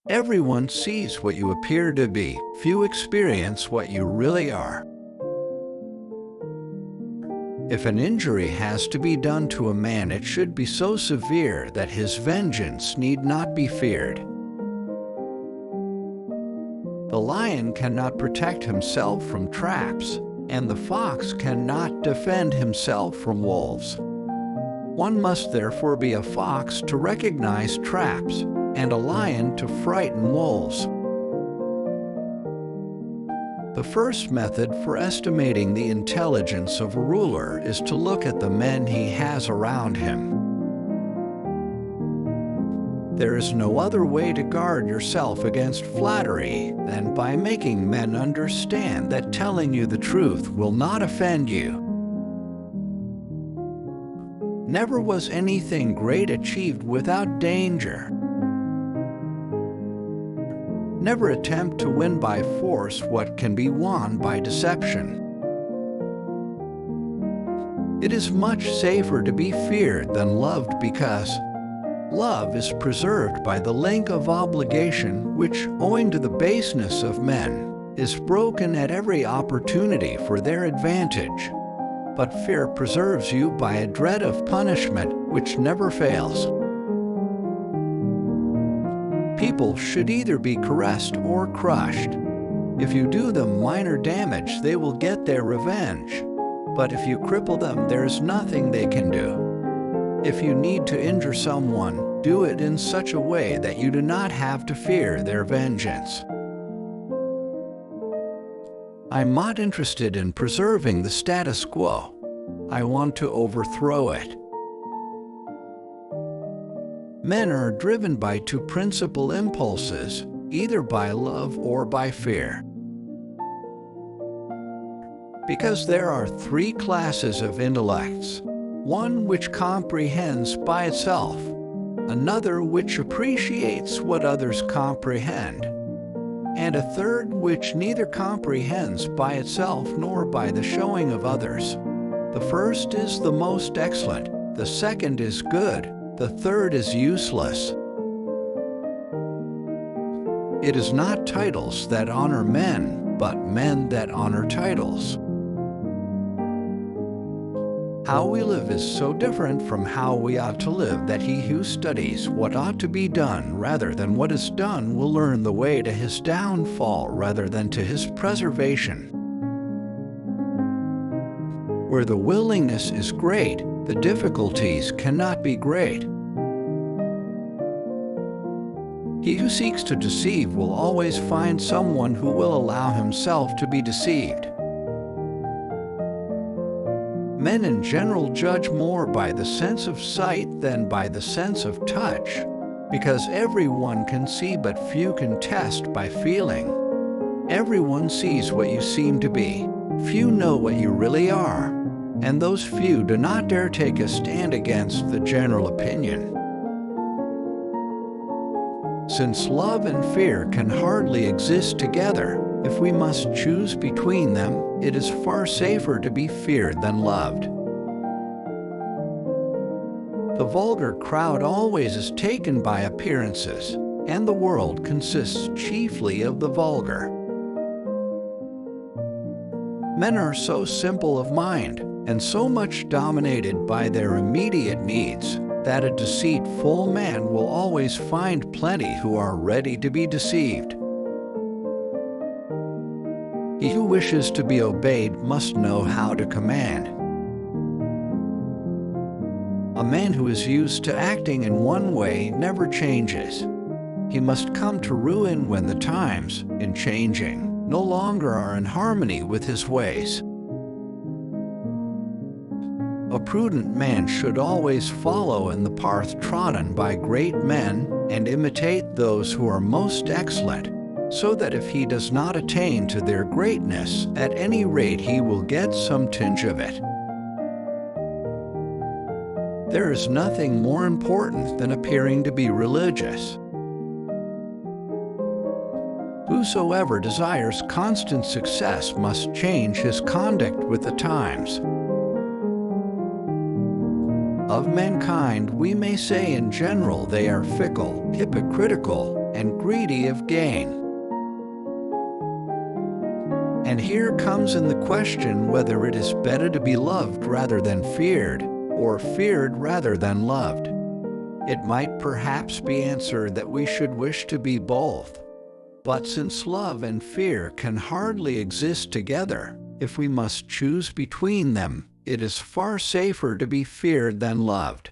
Everyone sees what you appear to be. Few experience what you really are. If an injury has to be done to a man, it should be so severe that his vengeance need not be feared. The lion cannot protect himself from traps, and the fox cannot defend himself from wolves. One must therefore be a fox to recognize traps, and a lion to frighten wolves. The first method for estimating the intelligence of a ruler is to look at the men he has around him. There is no other way to guard yourself against flattery than by making men understand that telling you the truth will not offend you. Never was anything great achieved without danger. Never attempt to win by force what can be won by deception. It is much safer to be feared than loved, because love is preserved by the link of obligation which, owing to the baseness of men, is broken at every opportunity for their advantage. But fear preserves you by a dread of punishment which never fails. People should either be caressed or crushed. If you do them minor damage, they will get their revenge. But if you cripple them, there is nothing they can do. If you need to injure someone, do it in such a way that you do not have to fear their vengeance. I'm not interested in preserving the status quo. I want to overthrow it. Men are driven by two principal impulses, either by love or by fear. Because there are three classes of intellects: one which comprehends by itself, another which appreciates what others comprehend, and a third which neither comprehends by itself nor by the showing of others. The first is the most excellent, the second is good, the third is useless. It is not titles that honor men, but men that honor titles. How we live is so different from how we ought to live that he who studies what ought to be done rather than what is done will learn the way to his downfall rather than to his preservation. Where the willingness is great, the difficulties cannot be great. He who seeks to deceive will always find someone who will allow himself to be deceived. Men in general judge more by the sense of sight than by the sense of touch, because everyone can see but few can test by feeling. Everyone sees what you seem to be. Few know what you really are, and those few do not dare take a stand against the general opinion. Since love and fear can hardly exist together, if we must choose between them, it is far safer to be feared than loved. The vulgar crowd always is taken by appearances, and the world consists chiefly of the vulgar. Men are so simple of mind, and so much dominated by their immediate needs, that a deceitful man will always find plenty who are ready to be deceived. He who wishes to be obeyed must know how to command. A man who is used to acting in one way never changes. He must come to ruin when the times, in changing, no longer are in harmony with his ways. A prudent man should always follow in the path trodden by great men and imitate those who are most excellent, so that if he does not attain to their greatness, at any rate he will get some tinge of it. There is nothing more important than appearing to be religious. Whosoever desires constant success must change his conduct with the times. Of mankind, we may say in general they are fickle, hypocritical, and greedy of gain. And here comes in the question whether it is better to be loved rather than feared, or feared rather than loved. It might perhaps be answered that we should wish to be both. But since love and fear can hardly exist together, if we must choose between them, it is far safer to be feared than loved.